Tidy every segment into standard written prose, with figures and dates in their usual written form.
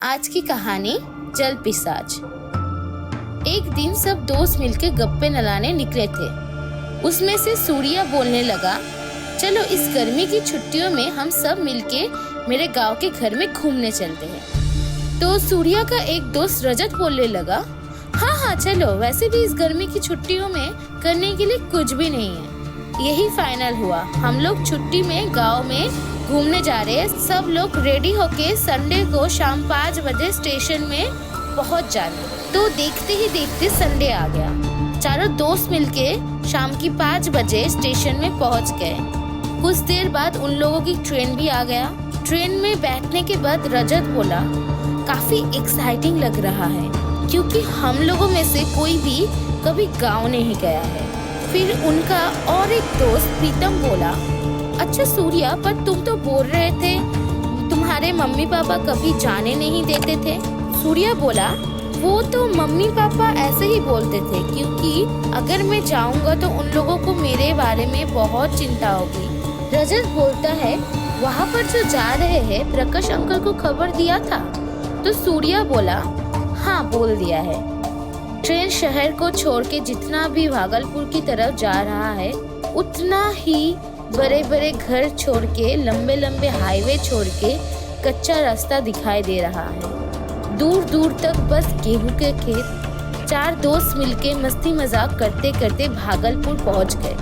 आज की कहानी जल पिशाच। एक दिन सब दोस्त मिलकर गप्पे नलाने निकले थे। उसमें से सूर्या बोलने लगा, चलो इस गर्मी की छुट्टियों में हम सब मिलके मेरे गांव के घर में घूमने चलते हैं। तो सूर्या का एक दोस्त रजत बोलने लगा, हाँ चलो, वैसे भी इस गर्मी की छुट्टियों में करने के लिए कुछ भी नहीं है। यही फाइनल हुआ। हम लोग छुट्टी में गांव में घूमने जा रहे हैं। सब लोग रेडी होके संडे को शाम 5 बजे स्टेशन में पहुंच जाना। तो देखते ही देखते संडे आ गया। चारों दोस्त मिलके शाम की 5 बजे स्टेशन में पहुंच गए। कुछ देर बाद उन लोगों की ट्रेन भी आ गया। ट्रेन में बैठने के बाद रजत बोला, काफी एक्साइटिंग लग रहा है क्योंकि हम लोगों में से कोई भी कभी गाँव नहीं गया है। फिर उनका और एक दोस्त प्रीतम बोला, अच्छा सूर्या, पर तुम तो बोल रहे थे तुम्हारे मम्मी पापा कभी जाने नहीं देते थे। सूर्या बोला, वो तो मम्मी पापा ऐसे ही बोलते थे क्योंकि अगर मैं जाऊंगा तो उन लोगों को मेरे बारे में बहुत चिंता होगी। रजत बोलता है, वहाँ पर जो जा रहे हैं प्रकाश अंकल को खबर दिया था? तो सूर्या बोला, हाँ बोल दिया है। ट्रेन शहर को छोड़ के जितना भी भागलपुर की तरफ जा रहा है उतना ही बड़े बड़े घर छोड़ के, लंबे लंबे हाईवे छोड़ के कच्चा रास्ता दिखाई दे रहा है। दूर दूर तक बस गेहूं के खेत। 4 दोस्त मिलके मस्ती मजाक करते करते भागलपुर पहुंच गए।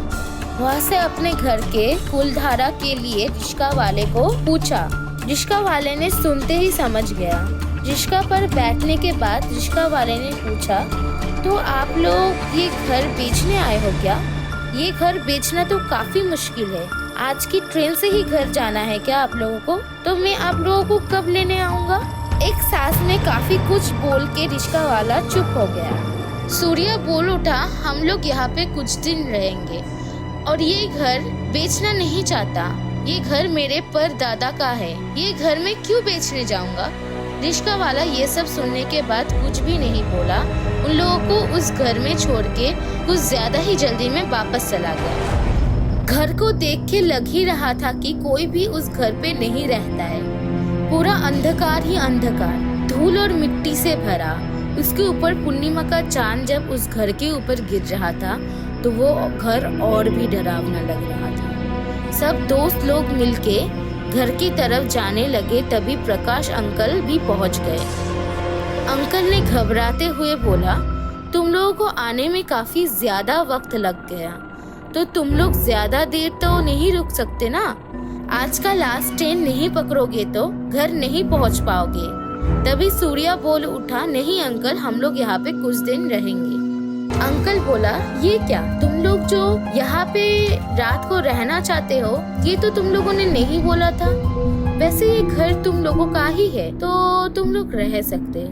वहां से अपने घर के कुलधारा के लिए रिक्शा वाले को पूछा। रिक्शा वाले ने सुनते ही समझ गया। रिक्शा पर बैठने के बाद रिक्शा वाले ने पूछा, तो आप लोग ये घर बेचने आए हो क्या? ये घर बेचना तो काफी मुश्किल है। आज की ट्रेन से ही घर जाना है क्या आप लोगों को? तो मैं आप लोगों को कब लेने आऊँगा? एक सांस में काफी कुछ बोल के रिक्शा वाला चुप हो गया। सूर्या बोल उठा, हम लोग यहाँ पे कुछ दिन रहेंगे और ये घर बेचना नहीं चाहता। ये घर मेरे परदादा का है। ये घर मैं क्यों बेचने जाऊँगा? रिक्शा वाला ये सब सुनने के बाद कुछ भी नहीं बोला। उन लोगों को उस घर में छोड़ के कुछ ज्यादा ही जल्दी में वापस चला गया। घर को देख के लग ही रहा था कि कोई भी उस घर पे नहीं रहता है। पूरा अंधकार ही अंधकार, धूल और मिट्टी से भरा। उसके ऊपर पूर्णिमा का चांद जब उस घर के ऊपर गिर रहा था तो वो घर और भी डरावना लग रहा था। सब दोस्त लोग मिलके घर की तरफ जाने लगे। तभी प्रकाश अंकल भी पहुंच गए। अंकल ने घबराते हुए बोला, तुम लोगों को आने में काफी ज्यादा वक्त लग गया, तो तुम लोग ज्यादा देर तो नहीं रुक सकते ना? आज का लास्ट ट्रेन नहीं पकड़ोगे तो घर नहीं पहुंच पाओगे। तभी सूर्या बोल उठा, नहीं अंकल, हम लोग यहाँ पे कुछ दिन रहेंगे। अंकल बोला, ये क्या, तुम लोग जो यहाँ पे रात को रहना चाहते हो ये तो तुम लोगों ने नहीं बोला था। वैसे ये घर तुम लोगों का ही है तो तुम लोग रह सकते हो,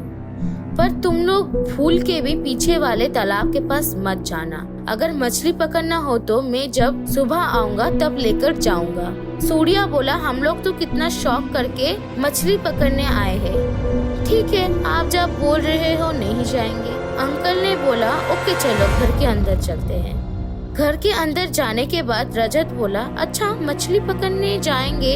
पर तुम लोग भूल के भी पीछे वाले तालाब के पास मत जाना। अगर मछली पकड़ना हो तो मैं जब सुबह आऊंगा तब लेकर जाऊंगा। सूर्या बोला, हम लोग तो कितना शौक करके मछली पकड़ने आए हैं। ठीक है, आप जब बोल रहे हो नहीं जाएंगे। अंकल ने बोला, ओके चलो घर के अंदर चलते हैं। घर के अंदर जाने के बाद रजत बोला, अच्छा मछली पकड़ने जाएंगे,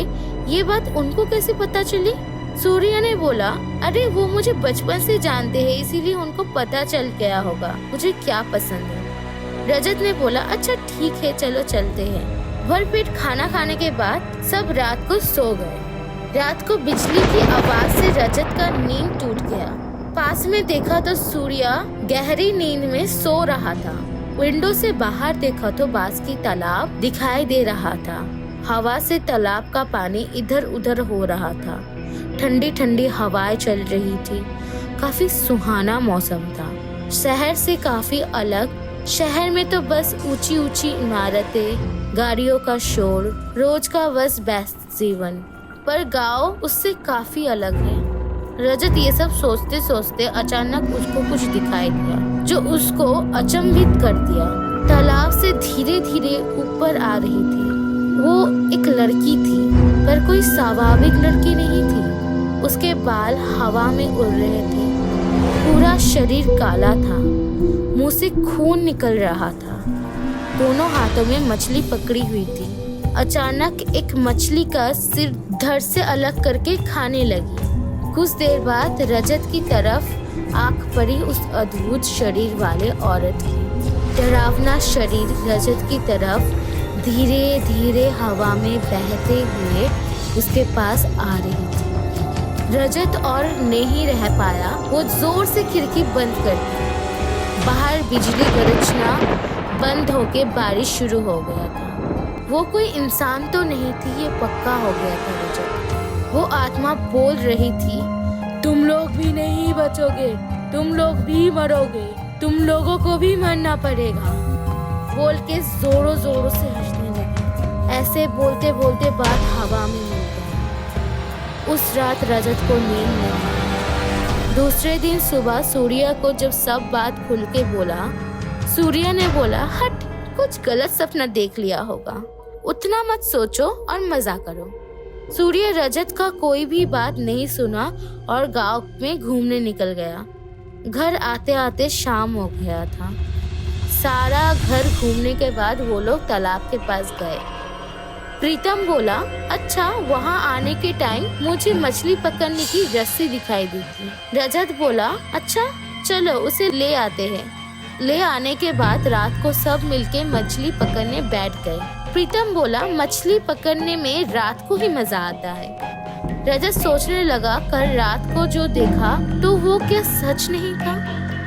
ये बात उनको कैसे पता चली? सूर्या ने बोला, अरे वो मुझे बचपन से जानते हैं इसीलिए उनको पता चल गया होगा मुझे क्या पसंद है। रजत ने बोला, अच्छा ठीक है चलो चलते हैं। भरपेट खाना खाने के बाद सब रात को सो गए। रात को बिजली की आवाज से रजत का नींद टूट गया। पास में देखा तो सूर्या गहरी नींद में सो रहा था। विंडो से बाहर देखा तो बांस की तालाब दिखाई दे रहा था। हवा से तालाब का पानी इधर उधर हो रहा था। ठंडी ठंडी हवाएं चल रही थी। काफी सुहाना मौसम था। शहर से काफी अलग। शहर में तो बस ऊंची ऊंची इमारतें, गाड़ियों का शोर, रोज का बस व्यस्त जीवन, पर गांव उससे काफी अलग है। रजत ये सब सोचते सोचते अचानक उसको कुछ दिखाई दिया जो उसको अचंभित कर दिया। तालाब से धीरे धीरे ऊपर आ रही थी। वो एक लड़की थी, पर कोई स्वाभाविक लड़की नहीं थी। उसके बाल हवा में उड़ रहे थे। पूरा शरीर काला था। मुंह से खून निकल रहा था। दोनों हाथों में मछली पकड़ी हुई थी। अचानक एक मछली का सिर धड़ से अलग करके खाने लगी। कुछ देर बाद रजत की तरफ आंख पड़ी उस अद्भुत शरीर वाले औरत की। डरावना शरीर रजत की तरफ धीरे धीरे हवा में बहते हुए उसके पास आ रही थी। रजत और नहीं रह पाया, वो जोर से खिड़की बंद कर दी। बाहर बिजली गरजना बंद होके बारिश शुरू हो गया था। वो कोई इंसान तो नहीं थी, ये पक्का हो गया था रजत। वो आत्मा बोल रही थी, तुम लोग भी नहीं बचोगे, तुम लोग भी मरोगे, तुम लोगों को भी मरना पड़ेगा, बोल के जोरों जोरों से हंसने लगी। ऐसे बोलते बोलते बात हवा में मिल गई। उस रात रजत को नींद नहीं आई। दूसरे दिन सुबह सूर्या को जब सब बात खुल के बोला, सूर्या ने बोला, हट, कुछ गलत सपना देख लिया होगा, उतना मत सोचो और मजा करो। सूर्य रजत का कोई भी बात नहीं सुना और गांव में घूमने निकल गया। घर आते आते शाम हो गया था। सारा घर घूमने के बाद वो लोग तालाब के पास गए। प्रीतम बोला, अच्छा, वहाँ आने के टाइम मुझे मछली पकड़ने की रस्सी दिखाई दी थी। रजत बोला, अच्छा चलो उसे ले आते हैं। ले आने के बाद रात को सब मिलके मछली पकड़ने बैठ गए। प्रीतम बोला, मछली पकड़ने में रात को ही मजा आता है। रजत सोचने लगा, कल रात को जो देखा तो वो क्या सच नहीं था?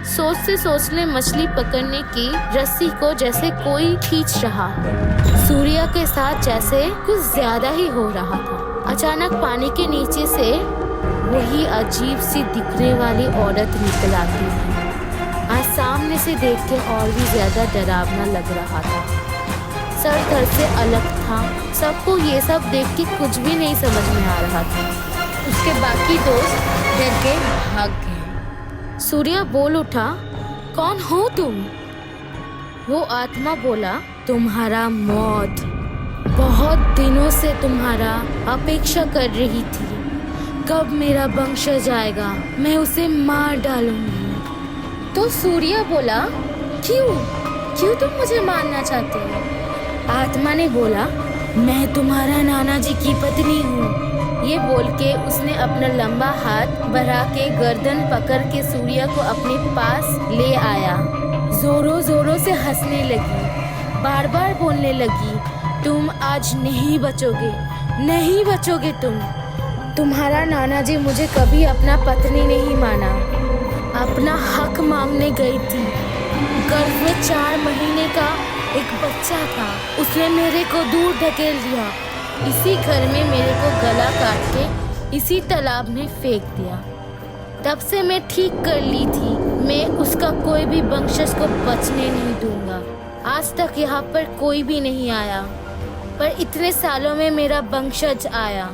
सोचते सोचते मछली पकड़ने की रस्सी को जैसे कोई खींच रहा हो। सूर्या के साथ जैसे कुछ ज्यादा ही हो रहा था। अचानक पानी के नीचे से वही अजीब सी दिखने वाली औरत निकल आती है। आज सामने से देख के और भी ज्यादा डरावना लग रहा था। सर धड़ से अलग था। सबको ये सब देख के कुछ भी नहीं समझ में आ रहा था। उसके बाकी दोस्त डर के भाग गए। सूर्या बोल उठा, कौन हो तुम? वो आत्मा बोला, तुम्हारा मौत। बहुत दिनों से तुम्हारा अपेक्षा कर रही थी। कब मेरा वंशज आएगा, मैं उसे मार डालूंगी। तो सूर्या बोला, क्यों तुम मुझे मारना चाहते हो? आत्मा ने बोला, मैं तुम्हारा नाना जी की पत्नी हूँ। ये बोल के उसने अपना लंबा हाथ बढ़ा के गर्दन पकड़ के सूर्या को अपने पास ले आया। जोरों जोरों से हंसने लगी, बार बार बोलने लगी, तुम आज नहीं बचोगे, नहीं बचोगे तुम। तुम्हारा नाना जी मुझे कभी अपना पत्नी नहीं माना, अपना हक मांगने गई थी। गर्भ में 4 महीने का एक बच्चा था, उसने मेरे को दूर ढकेल दिया। इसी घर में मेरे को गला काट के इसी तालाब में फेंक दिया। तब से मैं ठीक कर ली थी, मैं उसका कोई भी वंशज को बचने नहीं दूंगा। आज तक यहाँ पर कोई भी नहीं आया, पर इतने सालों में मेरा वंशज आया।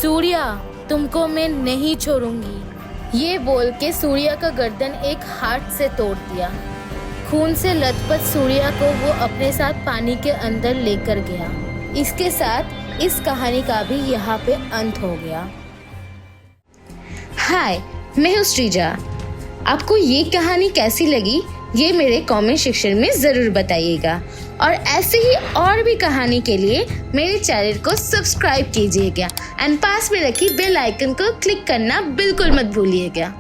सूर्या, तुमको मैं नहीं छोड़ूंगी। ये बोल के सूर्या का गर्दन एक हाथ से तोड़ दिया। खून से लथपथ सूर्या को वो अपने साथ पानी के अंदर लेकर गया। इसके साथ इस कहानी का भी यहाँ पे अंत हो गया। हाय, मैं हूँ श्रीजा। आपको ये कहानी कैसी लगी ये मेरे कमेंट सेक्शन में ज़रूर बताइएगा और ऐसे ही और भी कहानी के लिए मेरे चैनल को सब्सक्राइब कीजिएगा एंड पास में रखी बेल आइकन को क्लिक करना बिल्कुल मत भूलिएगा।